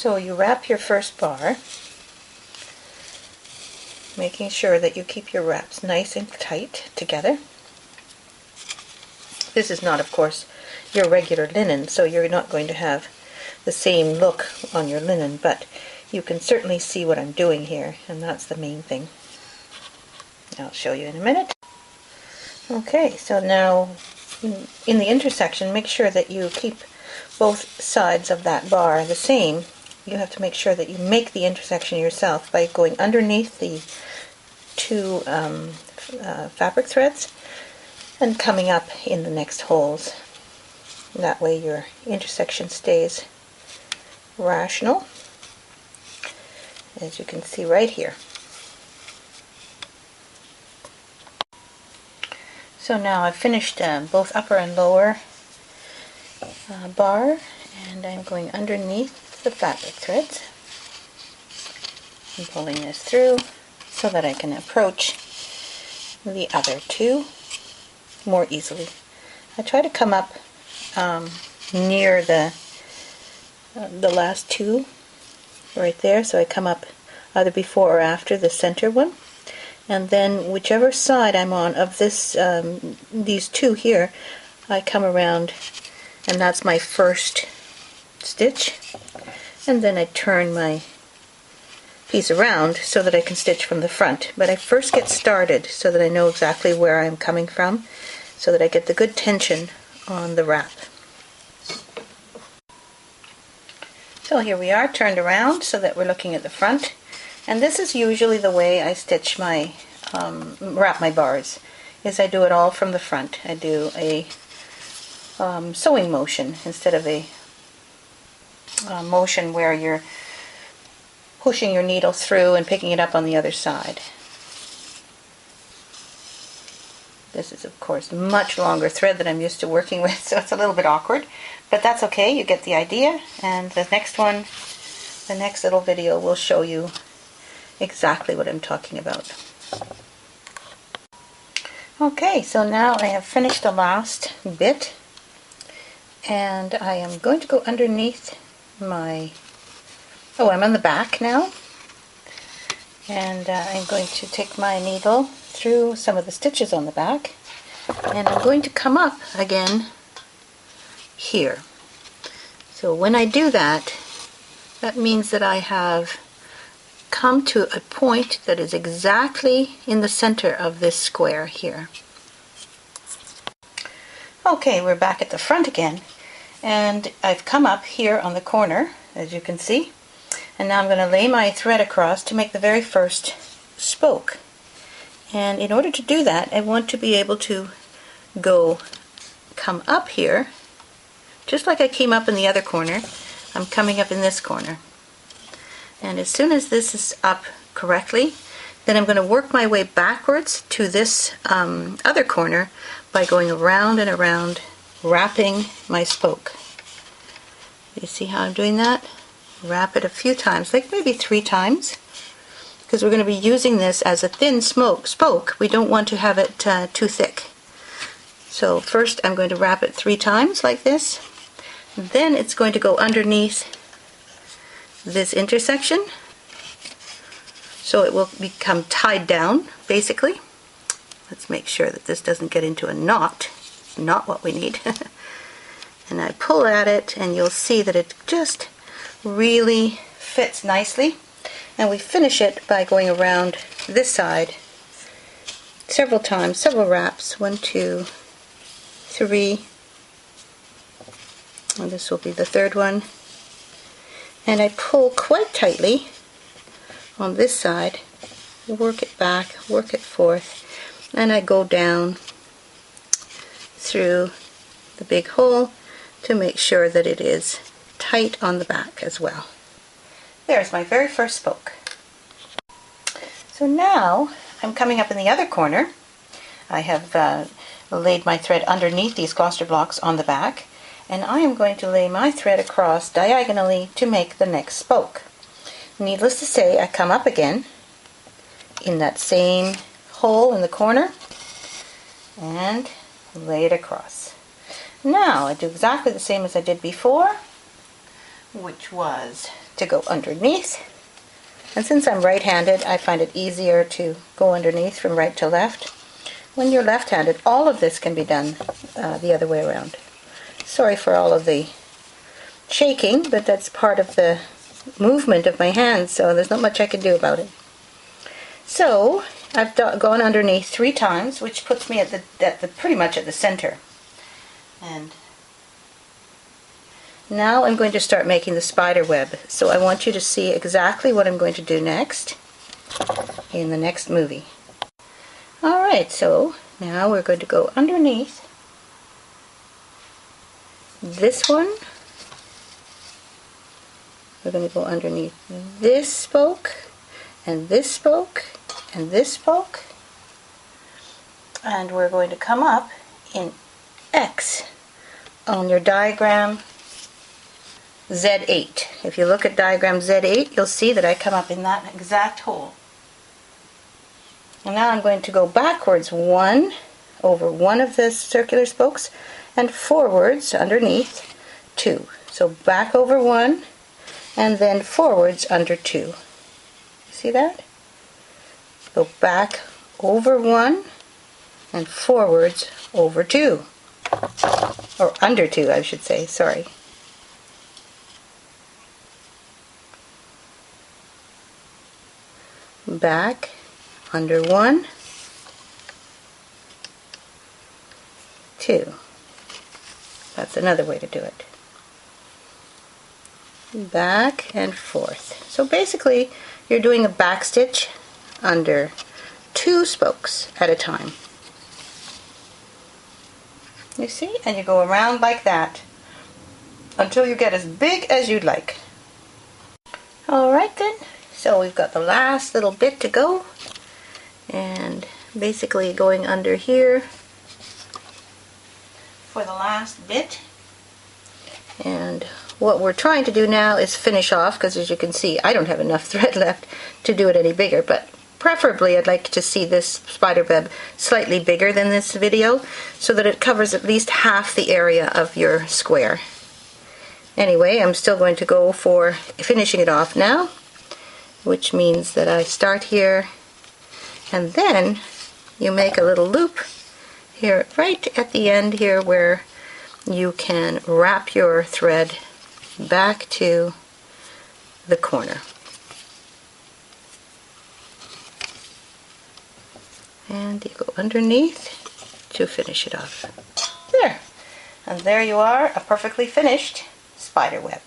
So you wrap your first bar, making sure that you keep your wraps nice and tight together. This is not, of course, your regular linen, so you're not going to have the same look on your linen, but you can certainly see what I'm doing here, and that's the main thing. I'll show you in a minute. Okay, so now in the intersection, make sure that you keep both sides of that bar the same. You have to make sure that you make the intersection yourself by going underneath the two fabric threads and coming up in the next holes. That way your intersection stays rational, as you can see right here. So now I've finished both upper and lower bar, and I'm going underneath the fabric threads and pulling this through so that I can approach the other two more easily. I try to come up near the last two right there, so I come up either before or after the center one, and then whichever side I'm on of this these two here, I come around, and that's my first stitch, and then I turn my piece around so that I can stitch from the front. But I first get started so that I know exactly where I'm coming from, so that I get the good tension on the wrap. So here we are, turned around so that we're looking at the front, and this is usually the way I stitch my wrap my bars, is I do it all from the front. I do a sewing motion instead of a motion where you're pushing your needle through and picking it up on the other side. This is, of course, much longer thread than I'm used to working with, so it's a little bit awkward, but that's okay. You get the idea, and the next one, the next little video, will show you exactly what I'm talking about. Okay, so now I have finished the last bit, and I am going to go underneath my, I'm on the back now, and I'm going to take my needle through some of the stitches on the back, and I'm going to come up again here. So when I do that, that means that I have come to a point that is exactly in the center of this square here. Okay, we're back at the front again, and I've come up here on the corner, as you can see, and now I'm going to lay my thread across to make the very first spoke. And in order to do that, I want to be able to come up here, just like I came up in the other corner. I'm coming up in this corner. And as soon as this is up correctly, then I'm going to work my way backwards to this other corner by going around and around, wrapping my spoke. You see how I'm doing that? Wrap it a few times, like maybe 3 times, because we're going to be using this as a thin spoke. We don't want to have it too thick. So first I'm going to wrap it 3 times like this. Then it's going to go underneath this intersection, so it will become tied down, basically. Let's make sure that this doesn't get into a knot. Not what we need. And I pull at it, and you'll see that it just really fits nicely. And we finish it by going around this side several times, several wraps. 1, 2, 3, and this will be the third one. And I pull quite tightly on this side, work it back, work it forth, and I go down through the big hole to make sure that it is tight on the back as well. There's my very first spoke. So now I'm coming up in the other corner. I have laid my thread underneath these cluster blocks on the back, and I am going to lay my thread across diagonally to make the next spoke. Needless to say, I come up again in that same hole in the corner and lay it across. Now I do exactly the same as I did before, which was to go underneath. And since I'm right-handed, I find it easier to go underneath from right to left. When you're left-handed, all of this can be done the other way around. Sorry for all of the shaking, but that's part of the movement of my hands, so there's not much I can do about it. So I've gone underneath 3 times, which puts me at the pretty much at the center. And now I'm going to start making the spider web. So I want you to see exactly what I'm going to do next in the next movie. Alright, so now we're going to go underneath this one. We're going to go underneath this spoke, and this spoke, and this spoke. And we're going to come up in X on your diagram Z8. If you look at diagram Z8, you'll see that I come up in that exact hole. And now I'm going to go backwards 1 over one of the circular spokes and forwards underneath 2. So back over 1 and then forwards under 2. See that? Go back over 1 and forwards over 2. Or under 2, I should say, sorry. Back, under 1, 2. That's another way to do it. Back and forth. So basically, you're doing a back stitch under 2 spokes at a time. You see? And you go around like that until you get as big as you'd like. Alright then. So we've got the last little bit to go, and basically going under here for the last bit. And what we're trying to do now is finish off, because as you can see I don't have enough thread left to do it any bigger, but preferably I'd like to see this spider web slightly bigger than this video so that it covers at least half the area of your square. Anyway, I'm still going to go for finishing it off now, which means that I start here and then you make a little loop here right at the end here where you can wrap your thread back to the corner. And you go underneath to finish it off. There! And there you are, a perfectly finished spider web.